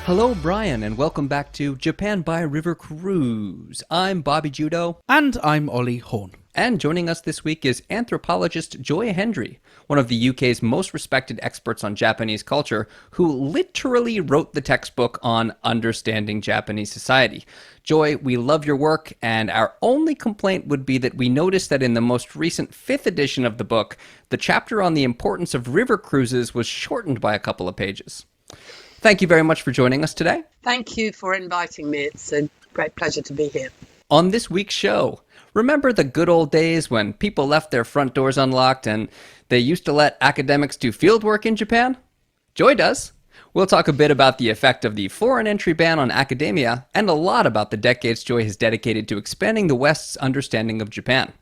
Hello, Brian, and welcome back to Japan by River Cruise. I'm Bobby Judo. And I'm Ollie Horn. And joining us this week is anthropologist Joy Hendry, one of the UK's most respected experts on Japanese culture, who literally wrote the textbook on understanding Japanese society. Joy, we love your work, and our only complaint would be that we noticed that in the most recent 5th edition of the book, the chapter on the importance of river cruises was shortened by a couple of pages. Thank you very much for joining us today. Thank you for inviting me. It's a great pleasure to be here. On this week's show, remember the good old days when people left their front doors unlocked and they used to let academics do fieldwork in Japan? Joy does. We'll talk a bit about the effect of the foreign entry ban on academia and a lot about the decades Joy has dedicated to expanding the West's understanding of Japan.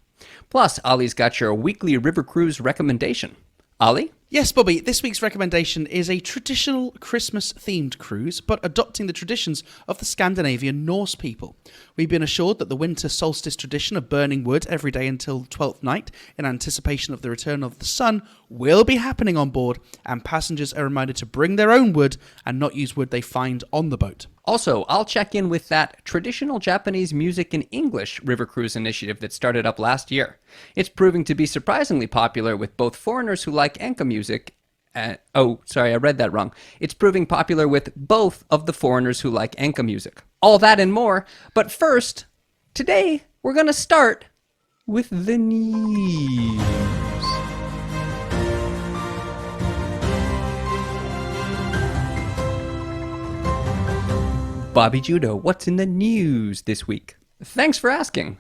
Plus, Ollie's got your weekly river cruise recommendation. Ollie? Yes, Bobby, this week's recommendation is a traditional Christmas-themed cruise, but adopting the traditions of the Scandinavian Norse people. We've been assured that the winter solstice tradition of burning wood every day until 12th night in anticipation of the return of the sun will be happening on board, and passengers are reminded to bring their own wood and not use wood they find on the boat. Also, I'll check in with that traditional Japanese music in English river cruise initiative that started up last year. It's proving to be surprisingly popular with both foreigners who like enka music. I read that wrong. It's proving popular with both of the foreigners who like enka music. All that and more. But first, today we're going to start with the news. Bobby Judo, what's in the news this week? Thanks for asking.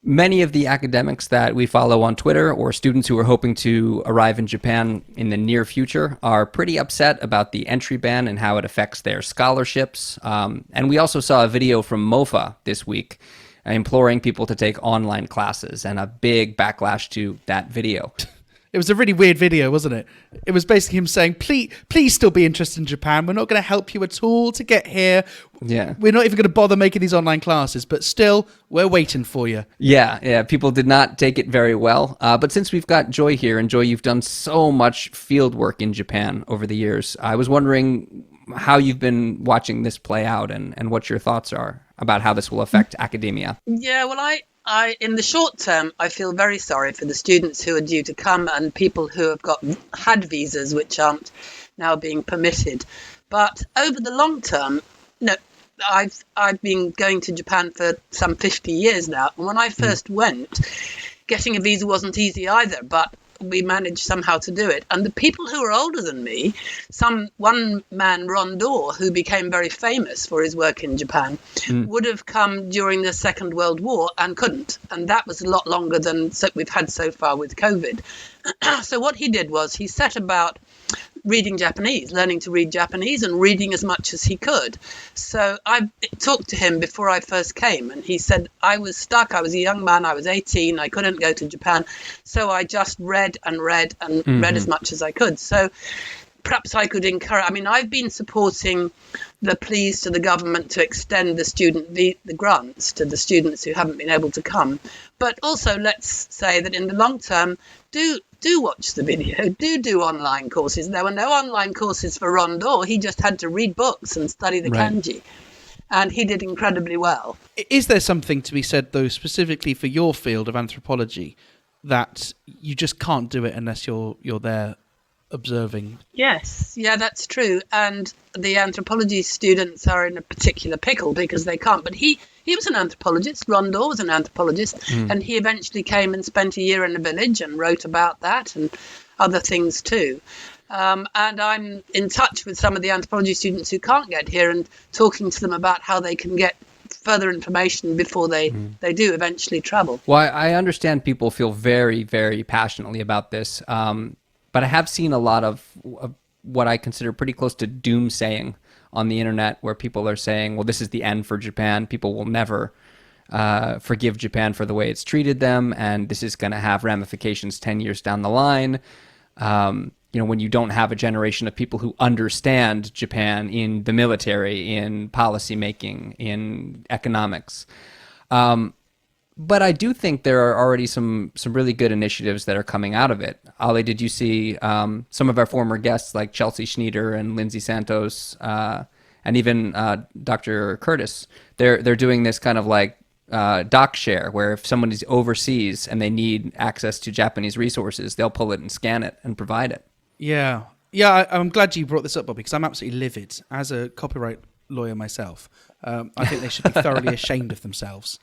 Many of the academics that we follow on Twitter or students who are hoping to arrive in Japan in the near future are pretty upset about the entry ban and how it affects their scholarships. And we also saw a video from MOFA this week imploring people to take online classes and a big backlash to that video. It was a really weird video, wasn't it? It was basically him saying, please still be interested in Japan. We're not going to help you at all to get here. Yeah. We're not even going to bother making these online classes, but still, we're waiting for you. Yeah. People did not take it very well. But since we've got Joy here, and Joy, you've done so much field work in Japan over the years, I was wondering how you've been watching this play out and what your thoughts are about how this will affect academia. Yeah, well, I in the short term, I feel very sorry for the students who are due to come and people who have had visas which aren't now being permitted. But over the long term, I've been going to Japan for some 50 years now. And when I first went, getting a visa wasn't easy either, but we managed somehow to do it. And the people who were older than me, one man, Ron Dorr, who became very famous for his work in Japan, would have come during the Second World War and couldn't. And that was a lot longer than we've had so far with COVID. So what he did was he set about reading Japanese, learning to read Japanese and reading as much as he could. So I talked to him before I first came, and he said, I was stuck. I was a young man. I was 18. I couldn't go to Japan. So I just read and read as much as I could. So perhaps I could encourage, I've been supporting the pleas to the government to extend the grants to the students who haven't been able to come. But also let's say that in the long term, do watch the video, do online courses. There were no online courses for Ron Dorr. He just had to read books and study the kanji. And he did incredibly well. Is there something to be said, though, specifically for your field of anthropology, that you just can't do it unless you're there observing? Yes, yeah, that's true. And the anthropology students are in a particular pickle because they can't. But he was an anthropologist. Ron Dorr was an anthropologist. And he eventually came and spent a year in a village and wrote about that and other things too. And I'm in touch with some of the anthropology students who can't get here and talking to them about how they can get further information before they do eventually travel. Well, I understand people feel very, very passionately about this. But I have seen a lot of what I consider pretty close to doomsaying on the internet, where people are saying, well, this is the end for Japan. People will never forgive Japan for the way it's treated them, and this is going to have ramifications 10 years down the line. When you don't have a generation of people who understand Japan in the military, in policymaking, in economics. But I do think there are already some really good initiatives that are coming out of it. Ollie, did you see some of our former guests like Chelsea Schneeder and Lindsay Santos and even Dr. Curtis, they're doing this kind of like doc share, where if someone is overseas and they need access to Japanese resources, they'll pull it and scan it and provide it. Yeah. I'm glad you brought this up, Bobby, because I'm absolutely livid as a copyright lawyer myself. I think they should be thoroughly ashamed of themselves.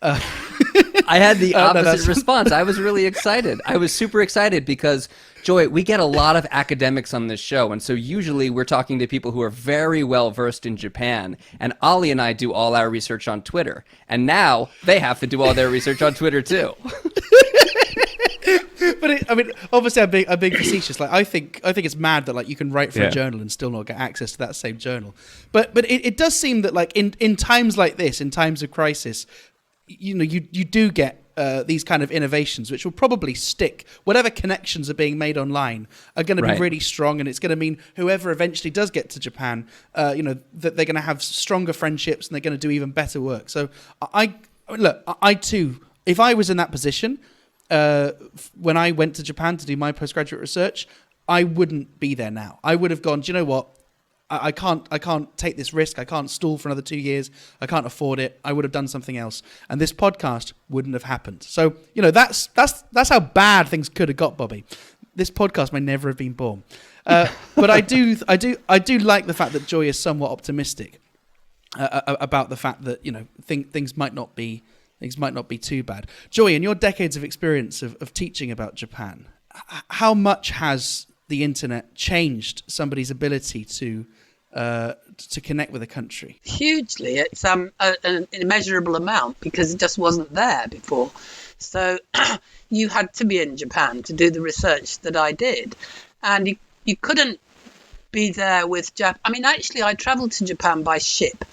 I had the opposite response. I was really excited. I was super excited because, Joy, we get a lot of academics on this show, and so usually we're talking to people who are very well versed in Japan, and Ollie and I do all our research on Twitter, and now they have to do all their research on Twitter too. But obviously, I'm being facetious. Like, I think it's mad that like you can write for a journal and still not get access to that same journal. But it does seem that like in times like this, in times of crisis, you do get these kind of innovations which will probably stick. Whatever connections are being made online are going to be really strong, and it's going to mean whoever eventually does get to Japan, that they're going to have stronger friendships and they're going to do even better work. So I too, if I was in that position when I went to Japan to do my postgraduate research, I wouldn't be there now. I would have gone, do you know what? I can't take this risk. I can't stall for another 2 years. I can't afford it. I would have done something else, and this podcast wouldn't have happened. So that's how bad things could have got, Bobby. This podcast may never have been born. But I do like the fact that Joy is somewhat optimistic about the fact that things might not be too bad. Joy, in your decades of experience of teaching about Japan, how much has the internet changed somebody's ability to connect with a country? Hugely. It's an immeasurable amount, because it just wasn't there before. So you had to be in Japan to do the research that I did, and you couldn't be there with Japan. I mean, actually, I travelled to Japan by ship,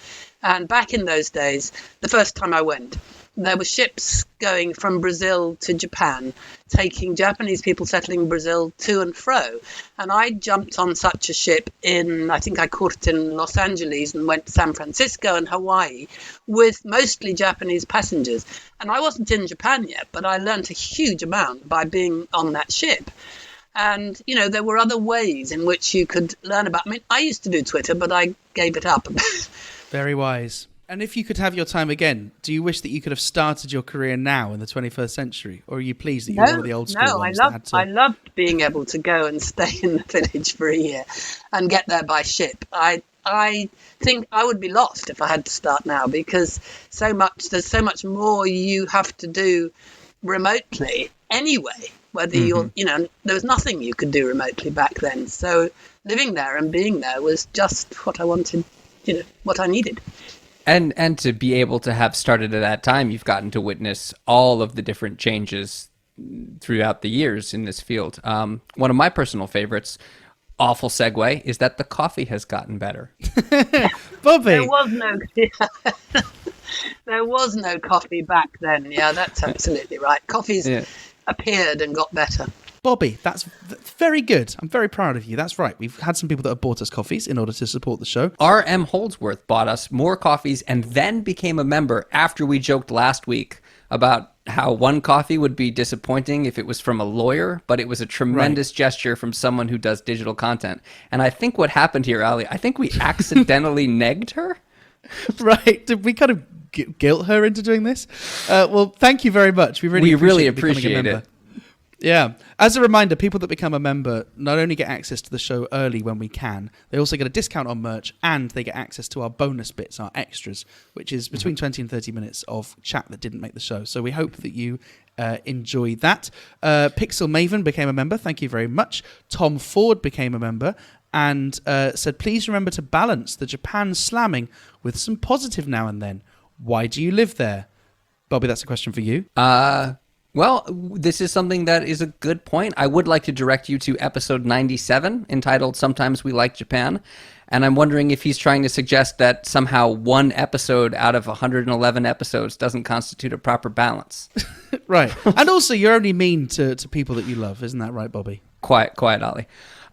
and back in those days, the first time I went, there were ships going from Brazil to Japan, taking Japanese people settling Brazil to and fro. And I jumped on such a ship I think I caught it in Los Angeles and went to San Francisco and Hawaii with mostly Japanese passengers. And I wasn't in Japan yet, but I learned a huge amount by being on that ship. And, there were other ways in which you could learn about. I mean, I used to do Twitter, but I gave it up. Very wise. And if you could have your time again, do you wish that you could have started your career now in the 21st century? Or are you pleased that you're one of the old school ones that had to... I loved being able to go and stay in the village for a year and get there by ship. I think I would be lost if I had to start now, because there's so much more you have to do remotely anyway. Whether you're, there was nothing you could do remotely back then. So living there and being there was just what I wanted, what I needed. And to be able to have started at that time, you've gotten to witness all of the different changes throughout the years in this field. One of my personal favorites, awful segue, is that the coffee has gotten better. Bobby! There was no coffee back then. Yeah, that's absolutely right. Coffee's appeared and got better. Bobby, that's very good. I'm very proud of you. That's right. We've had some people that have bought us coffees in order to support the show. R.M. Holdsworth bought us more coffees and then became a member after we joked last week about how one coffee would be disappointing if it was from a lawyer, but it was a tremendous gesture from someone who does digital content. And I think what happened here, Ali, I think we accidentally negged her. Right. Did we kind of guilt her into doing this? Well, thank you very much. We really appreciate it. Yeah. As a reminder, people that become a member not only get access to the show early when we can, they also get a discount on merch, and they get access to our bonus bits, our extras, which is between 20 and 30 minutes of chat that didn't make the show. So we hope that you enjoy that. Pixel Maven became a member. Thank you very much. Tom Ford became a member and said, please remember to balance the Japan slamming with some positive now and then. Why do you live there? Bobby, that's a question for you. Well, this is something that is a good point. I would like to direct you to episode 97, entitled Sometimes We Like Japan. And I'm wondering if he's trying to suggest that somehow one episode out of 111 episodes doesn't constitute a proper balance. Right. And also, you're only mean to people that you love. Isn't that right, Bobby? Quiet, Ollie.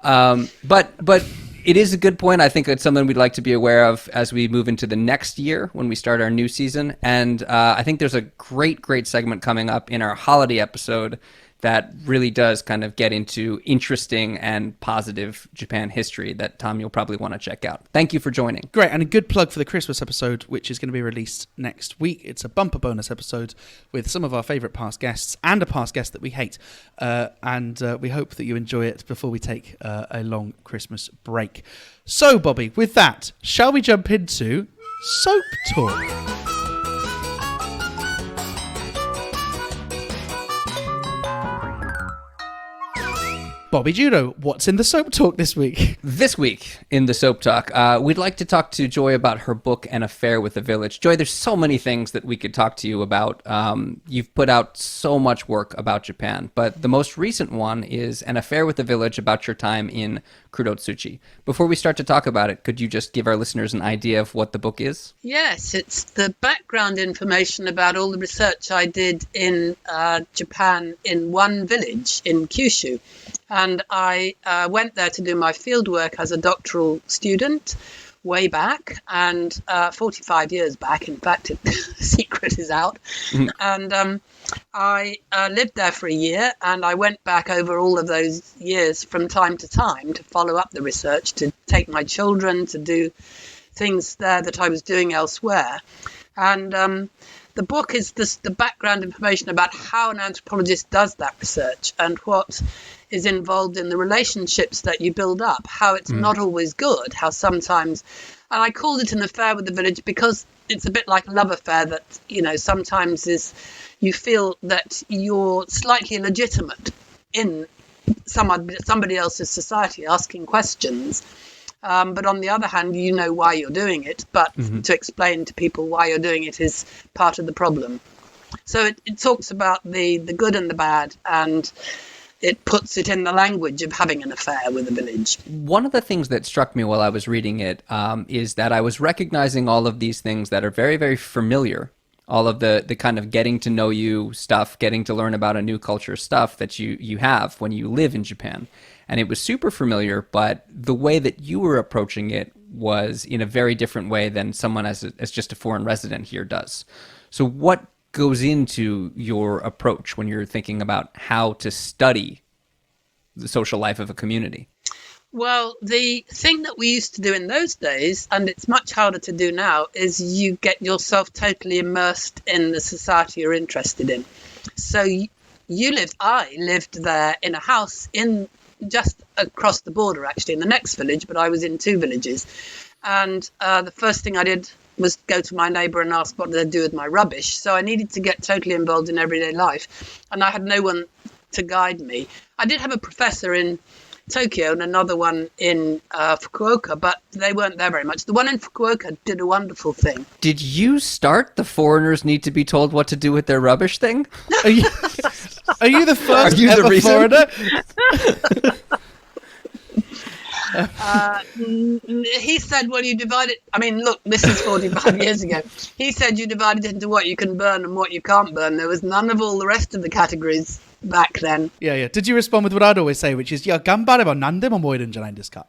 But it is a good point. I think it's something we'd like to be aware of as we move into the next year when we start our new season. And I think there's a great segment coming up in our holiday episode that really does kind of get into interesting and positive Japan history that, Tom, you'll probably want to check out. Thank you for joining. Great, and a good plug for the Christmas episode, which is going to be released next week. It's a bumper bonus episode with some of our favourite past guests and a past guest that we hate. And we hope that you enjoy it before we take a long Christmas break. So, Bobby, with that, shall we jump into Soap Talk? Bobby Judo, what's in the Soap Talk this week? This week in the Soap Talk, we'd like to talk to Joy about her book, An Affair with the Village. Joy, there's so many things that we could talk to you about. You've put out so much work about Japan, but the most recent one is An Affair with the Village, about your time in Kurotsuchi. Before we start to talk about it, could you just give our listeners an idea of what the book is? Yes, it's the background information about all the research I did in Japan in one village in Kyushu. And I went there to do my fieldwork as a doctoral student way back, and 45 years back, in fact, the secret is out. And I lived there for a year, and I went back over all of those years from time to time to follow up the research, to take my children, to do things there that I was doing elsewhere. And the book is the background information about how an anthropologist does that research and what is involved in the relationships that you build up, how it's not always good, how sometimes, and I called it An Affair with the Village because it's a bit like a love affair that, sometimes is, you feel that you're slightly illegitimate in somebody else's society asking questions. But on the other hand, you know why you're doing it, but to explain to people why you're doing it is part of the problem. So it talks about the good and the bad, and it puts it in the language of having an affair with a village. One of the things that struck me while I was reading it is that I was recognizing all of these things that are very, very familiar. All of the kind of getting to know you stuff, getting to learn about a new culture stuff that you have when you live in Japan. And it was super familiar, but the way that you were approaching it was in a very different way than someone as just a foreign resident here does. So what goes into your approach when you're thinking about how to study the social life of a community? Well, the thing that we used to do in those days, and it's much harder to do now, is you get yourself totally immersed in the society you're interested in. So I lived there in a house in just across the border, actually, in the next village, but I was in two villages. And the first thing I did was go to my neighbour and ask what did I do with my rubbish. So I needed to get totally involved in everyday life, and I had no one to guide me. I did have a professor in Tokyo and another one in Fukuoka, but they weren't there very much. The one in Fukuoka did a wonderful thing. Did you start the foreigners need to be told what to do with their rubbish thing? Are you the first Are you ever the reason? foreigner? He said, well, you divide it. I mean, look, this is 45 years ago. He said you divide it into what you can burn and what you can't burn. There was none of all the rest of the categories back then. Yeah. Did you respond with what I'd always say, which is, ganbareba nandemo moeru janai desu ka?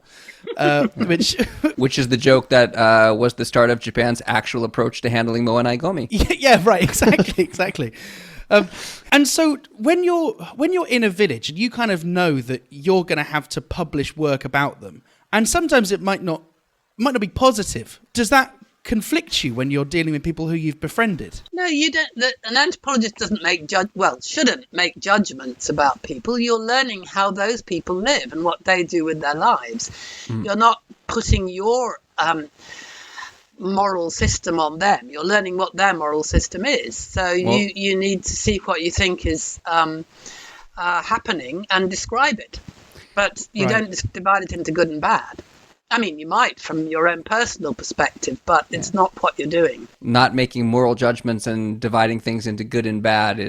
Which is the joke that was the start of Japan's actual approach to handling Moenai Gomi. Yeah, right, exactly. And so when you're in a village and you kind of know that you're going to have to publish work about them, and sometimes it might not be positive, does that conflict you when you're dealing with people who you've befriended? No, you don't. An anthropologist doesn't shouldn't make judgments about people. You're learning how those people live and what they do with their lives. You're not putting your moral system on them. You're learning what their moral system is. So you need to see what you think is happening and describe it. But you don't divide it into good and bad. I mean, you might from your own personal perspective, but it's not what you're doing. Not making moral judgments and dividing things into good and bad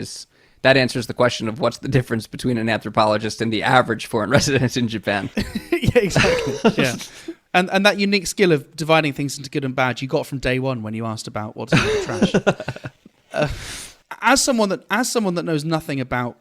that answers the question of what's the difference between an anthropologist and the average foreign resident in Japan. Yeah, exactly. Yeah. And that unique skill of dividing things into good and bad you got from day one when you asked about what's in the trash. As someone that knows nothing about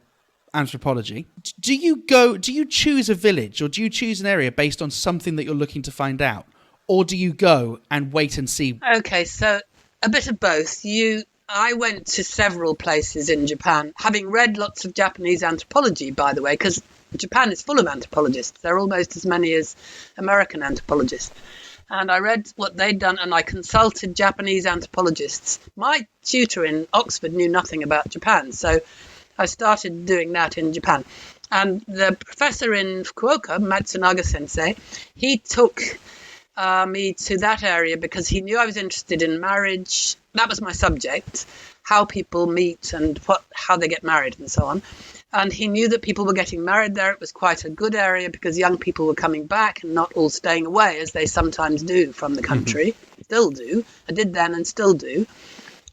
anthropology, do you choose a village or do you choose an area based on something that you're looking to find out, or do you go and wait and see? Okay, so a bit of both. You I went to several places in Japan, having read lots of Japanese anthropology, by the way, because Japan is full of anthropologists. There are almost as many as American anthropologists. And I read what they'd done, and I consulted Japanese anthropologists. My tutor in Oxford knew nothing about Japan, so I started doing that in Japan. And the professor in Fukuoka, Matsunaga sensei, he took me to that area because he knew I was interested in marriage. That was my subject, how people meet and how they get married and so on. And he knew that people were getting married there. It was quite a good area because young people were coming back and not all staying away, as they sometimes do from the country. Still do. I did then and still do.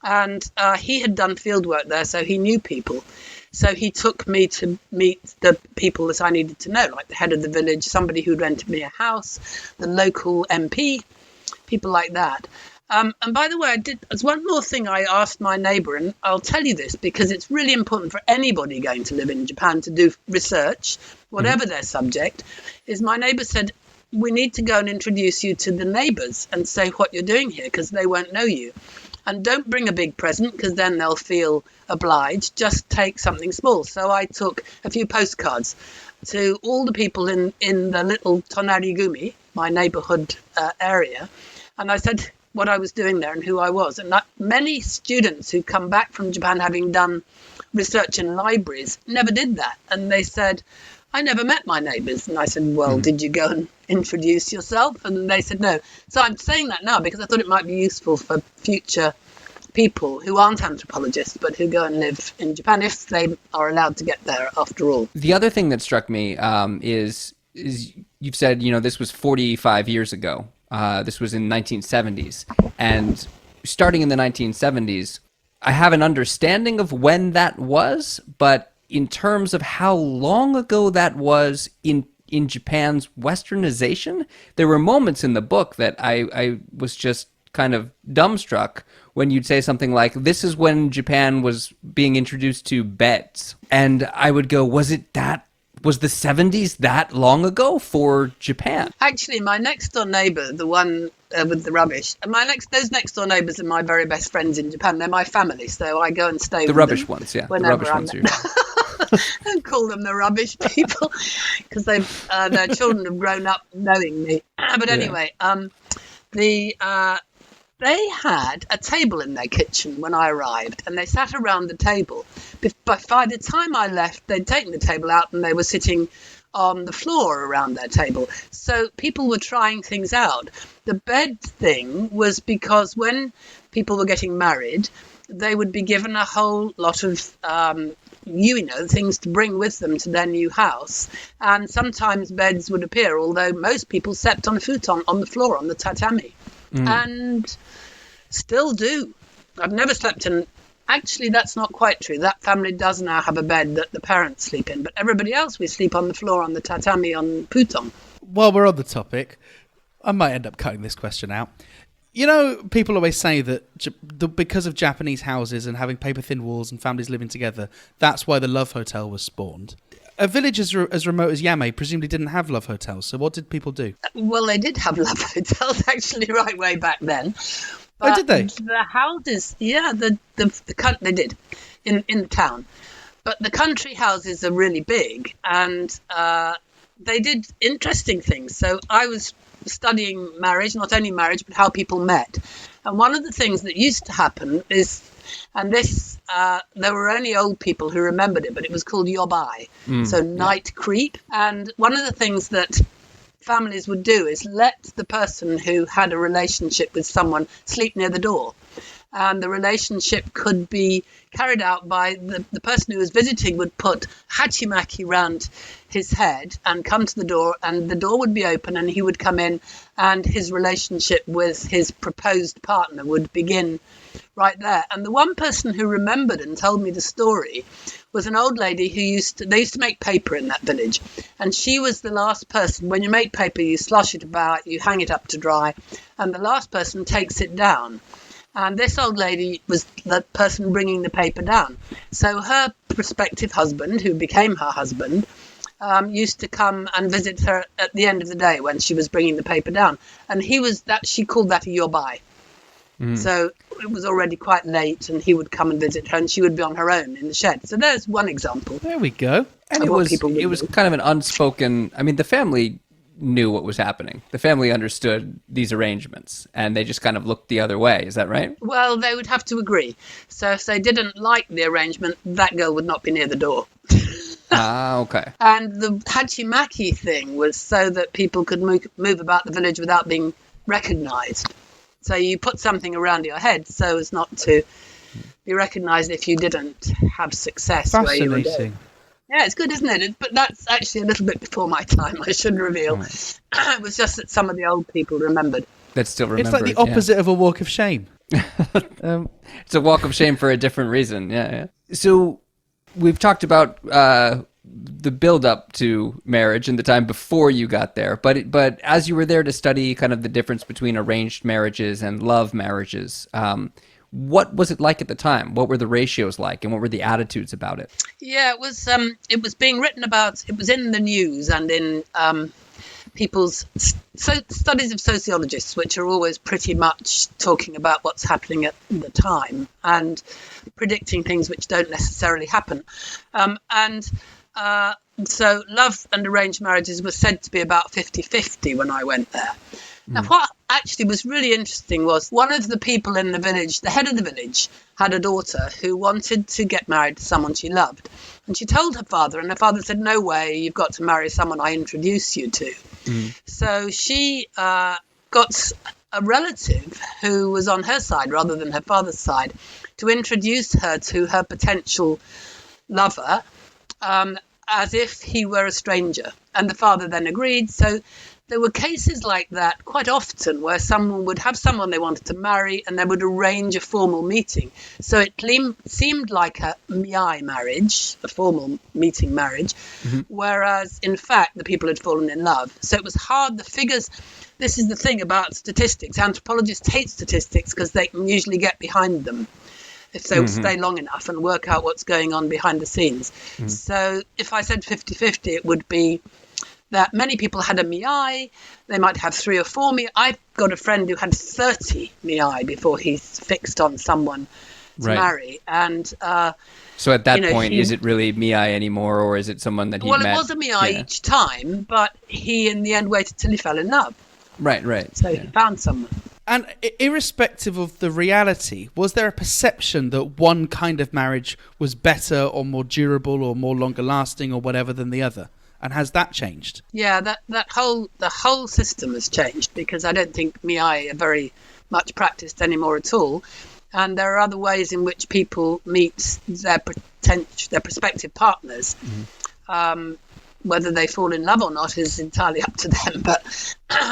And he had done field work there, so he knew people. So he took me to meet the people that I needed to know, like the head of the village, somebody who'd rented me a house, the local MP, people like that. And by the way, there's one more thing I asked my neighbour, and I'll tell you this because it's really important for anybody going to live in Japan to do research, whatever their subject, is my neighbour said, we need to go and introduce you to the neighbours and say what you're doing here because they won't know you. And don't bring a big present because then they'll feel obliged. Just take something small. So I took a few postcards to all the people in the little Tonarigumi, my neighbourhood area. And I said what I was doing there and who I was. And many students who come back from Japan having done research in libraries never did that. And they said, I never met my neighbours. And I said, well, did you go and introduce yourself? And they said no. So I'm saying that now because I thought it might be useful for future people who aren't anthropologists but who go and live in Japan if they are allowed to get there after all. The other thing that struck me is you've said, this was 45 years ago. This was in the 1970s. And starting in the 1970s, I have an understanding of when that was, but in terms of how long ago that was in Japan's westernization, there were moments in the book that I was just kind of dumbstruck when you'd say something like, this is when Japan was being introduced to beds. And I would go, was the 70s that long ago for Japan? Actually, my next door neighbour, the one with the rubbish, and those next door neighbours are my very best friends in Japan. They're my family, so I go and stay with them. The rubbish ones, yeah. The rubbish ones. Don't call them the rubbish people because their children have grown up knowing me. But anyway, they had a table in their kitchen when I arrived, and they sat around the table. But by the time I left, they'd taken the table out and they were sitting on the floor around their table. So people were trying things out. The bed thing was because when people were getting married, they would be given a whole lot of things to bring with them to their new house. And sometimes beds would appear, although most people slept on a futon on the floor, on the tatami. And still do. I've never slept in... Actually, that's not quite true. That family does now have a bed that the parents sleep in. But everybody else, we sleep on the floor, on the tatami, on futon. While we're on the topic, I might end up cutting this question out. People always say that because of Japanese houses and having paper-thin walls and families living together, that's why the Love Hotel was spawned. A village as remote as Yame presumably didn't have love hotels, so what did people do? Well, they did have love hotels, actually, right way back then. But did they? The houses, yeah, they did, in the town. But the country houses are really big, and they did interesting things. So I was studying marriage, not only marriage, but how people met. And one of the things that used to happen is... And this, there were only old people who remembered it, but it was called yobai, so night creep. And one of the things that families would do is let the person who had a relationship with someone sleep near the door. And the relationship could be carried out by the person who was visiting would put hachimaki round his head and come to the door, and the door would be open and he would come in, and his relationship with his proposed partner would begin right there. And the one person who remembered and told me the story was an old lady who they used to make paper in that village. And she was the last person. When you make paper, you slosh it about, you hang it up to dry, and the last person takes it down. And this old lady was the person bringing the paper down. So her prospective husband, who became her husband, used to come and visit her at the end of the day when she was bringing the paper down. And she called that a yobai. So it was already quite late, and he would come and visit her, and she would be on her own in the shed. So there's one example. There we go. And of it what was people would it was do. kind of an unspoken. I mean, the family knew what was happening. The family understood these arrangements, and they just kind of looked the other way. Is that right? Well, they would have to agree. So if they didn't like the arrangement, that girl would not be near the door. Ah, okay. And the Hachimaki thing was so that people could move about the village without being recognised. So you put something around your head so as not to be recognised if you didn't have success where you were going. Fascinating. Yeah, it's good, isn't it? But that's actually a little bit before my time, I should reveal. It was just that some of the old people remembered. That's still remembered. It's like the opposite of a walk of shame. It's a walk of shame for a different reason. Yeah. So we've talked about the build up to marriage and the time before you got there, but as you were there to study kind of the difference between arranged marriages and love marriages, what was it like at the time? What were the ratios like, and what were the attitudes about it? Yeah, it was being written about. It was in the news and in people's studies of sociologists, which are always pretty much talking about what's happening at the time and predicting things which don't necessarily happen. So love and arranged marriages were said to be about 50-50 when I went there. Now, what actually was really interesting was one of the people in the village, the head of the village, had a daughter who wanted to get married to someone she loved. And she told her father, and her father said, "No way, you've got to marry someone I introduce you to." So she got a relative who was on her side rather than her father's side to introduce her to her potential lover as if he were a stranger. And the father then agreed. So there were cases like that quite often where someone would have someone they wanted to marry and they would arrange a formal meeting. So it seemed like a miai marriage, a formal meeting marriage, whereas in fact the people had fallen in love. So it was hard. The figures, this is the thing about statistics. Anthropologists hate statistics because they can usually get behind them if they would stay long enough and work out what's going on behind the scenes. So if I said 50-50, it would be that many people had a miai. They might have 3 or 4 miai. I've got a friend who had 30 miai before he's fixed on someone to marry. And so at that point, is it really miai anymore, or is it someone that he met? Well, it was a miai each time, but he in the end waited till he fell in love. Right. So he found someone. And irrespective of the reality, was there a perception that one kind of marriage was better or more durable or more longer lasting or whatever than the other? And has that changed? Yeah, the whole system has changed because I don't think miai are very much practiced anymore at all. And there are other ways in which people meet their prospective partners. Whether they fall in love or not is entirely up to them. But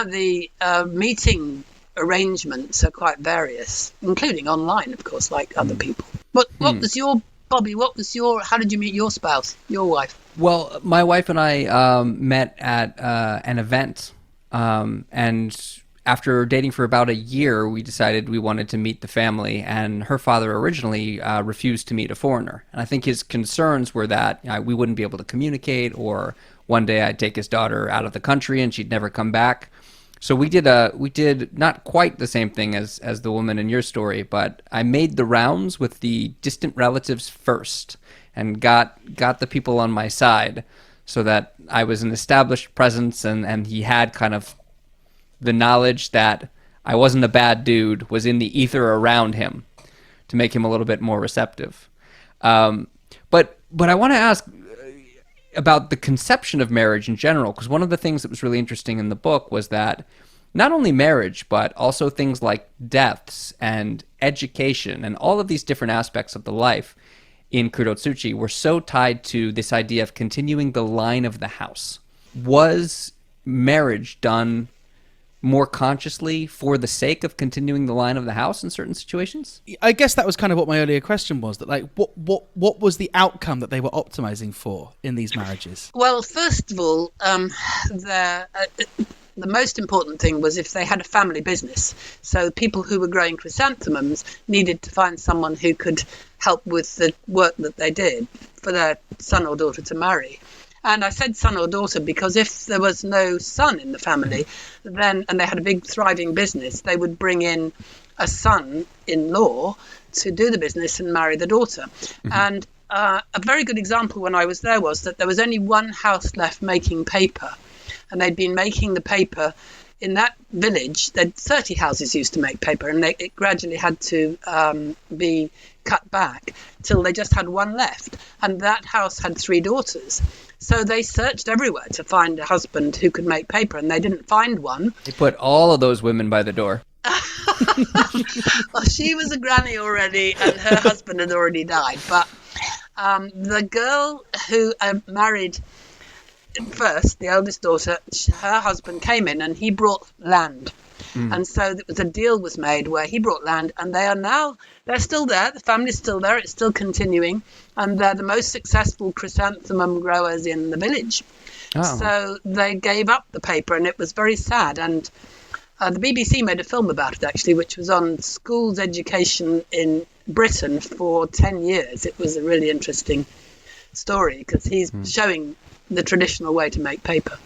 the meeting arrangements are quite various, including online, of course, like other people. What was your, Bobby, how did you meet your spouse, your wife? Well, my wife and I met at an event, and after dating for about a year, we decided we wanted to meet the family, and her father originally refused to meet a foreigner. And I think his concerns were that we wouldn't be able to communicate, or one day I'd take his daughter out of the country and she'd never come back. So we did not quite the same thing as the woman in your story, but I made the rounds with the distant relatives first and got the people on my side so that I was an established presence and he had kind of the knowledge that I wasn't a bad dude was in the ether around him to make him a little bit more receptive. But I want to ask about the conception of marriage in general, because one of the things that was really interesting in the book was that not only marriage, but also things like deaths and education and all of these different aspects of the life in Kurotsuchi were so tied to this idea of continuing the line of the house. Was marriage done more consciously for the sake of continuing the line of the house in certain situations? I guess that was kind of what my earlier question was, that like what was the outcome that they were optimizing for in these marriages? Well, first of all, the most important thing was if they had a family business. So people who were growing chrysanthemums needed to find someone who could help with the work that they did for their son or daughter to marry. And I said son or daughter because if there was no son in the family, then, and they had a big thriving business, they would bring in a son-in-law to do the business and marry the daughter. And a very good example when I was there was that there was only one house left making paper, and they'd been making the paper in that village. 30 houses used to make paper, and it gradually had to be cut back till they just had one left, and that house had 3 daughters. So they searched everywhere to find a husband who could make paper, and they didn't find one. They put all of those women by the door. Well, she was a granny already, and her husband had already died. But the girl who married first, the eldest daughter, her husband came in and he brought land. And so a deal was made where he brought land, and they're still there. The family's still there. It's still continuing. And they're the most successful chrysanthemum growers in the village. Oh. So they gave up the paper, and it was very sad. And the BBC made a film about it, actually, which was on schools education in Britain for 10 years. It was a really interesting story because he's showing the traditional way to make paper.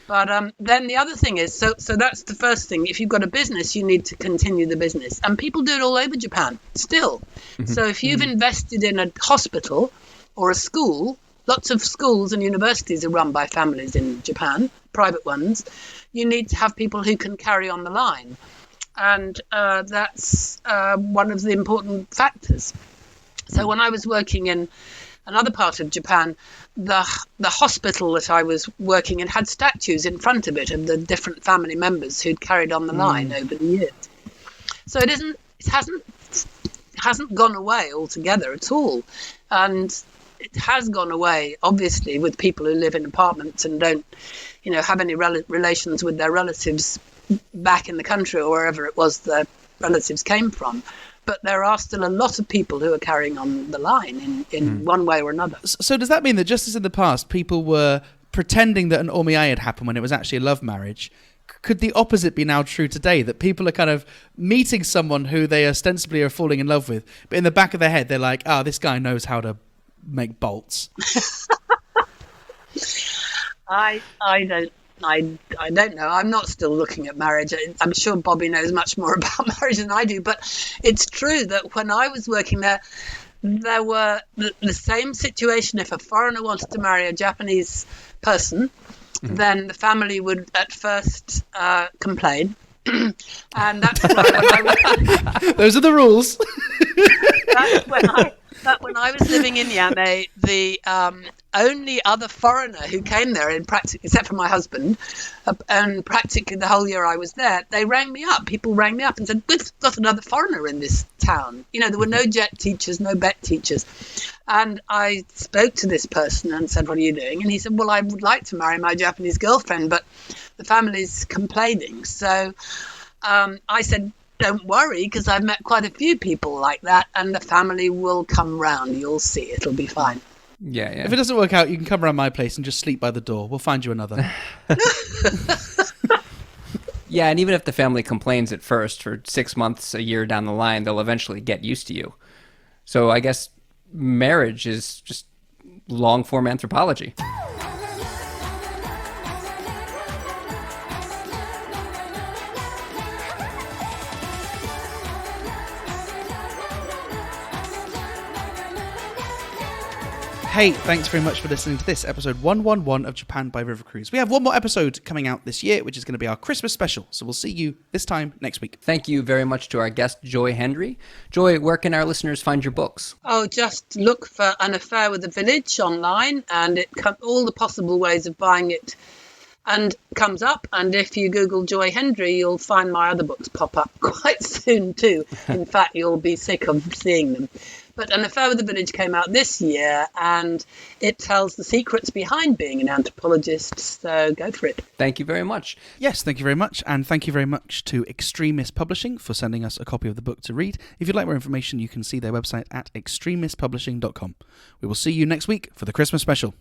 But then the other thing is, so that's the first thing. If you've got a business, you need to continue the business. And people do it all over Japan still. So if you've invested in a hospital or a school, lots of schools and universities are run by families in Japan, private ones, you need to have people who can carry on the line. And that's one of the important factors. So when I was working in another part of Japan, the hospital that I was working in had statues in front of it of the different family members who'd carried on the line over the years. So it hasn't gone away altogether at all. And it has gone away, obviously, with people who live in apartments and don't, have any relations with their relatives back in the country or wherever it was their relatives came from. But there are still a lot of people who are carrying on the line in one way or another. So does that mean that just as in the past, people were pretending that an omiyai had happened when it was actually a love marriage? Could the opposite be now true today, that people are kind of meeting someone who they ostensibly are falling in love with, but in the back of their head, they're like, this guy knows how to make bolts? I don't know. I'm not still looking at marriage. I'm sure Bobby knows much more about marriage than I do. But it's true that when I was working there were the same situation. If a foreigner wanted to marry a Japanese person, then the family would at first complain. And that's why those are the rules. But when I was living in Yame, the only other foreigner who came there, except for my husband, and practically the whole year I was there, they rang me up. People rang me up and said, "We've got another foreigner in this town." There were no jet teachers, no bet teachers. And I spoke to this person and said, "What are you doing?" And he said, "Well, I would like to marry my Japanese girlfriend, but the family's complaining." So I said, "Don't worry, because I've met quite a few people like that, and the family will come round. You'll see, it'll be fine." Yeah. If it doesn't work out, you can come around my place and just sleep by the door. We'll find you another. Yeah, and even if the family complains at first, for 6 months, a year down the line, they'll eventually get used to you. So I guess marriage is just long-form anthropology. Hey, thanks very much for listening to this episode 111 of Japan by River Cruise. We have one more episode coming out this year, which is going to be our Christmas special. So we'll see you this time next week. Thank you very much to our guest, Joy Hendry. Joy, where can our listeners find your books? Oh, just look for An Affair with the Village online, and all the possible ways of buying it and comes up. And if you Google Joy Hendry, you'll find my other books pop up quite soon too. In fact, you'll be sick of seeing them. But An Affair with the Village came out this year, and it tells the secrets behind being an anthropologist, so go for it. Thank you very much. Yes, thank you very much, and thank you very much to Extremist Publishing for sending us a copy of the book to read. If you'd like more information, you can see their website at extremistpublishing.com. We will see you next week for the Christmas special.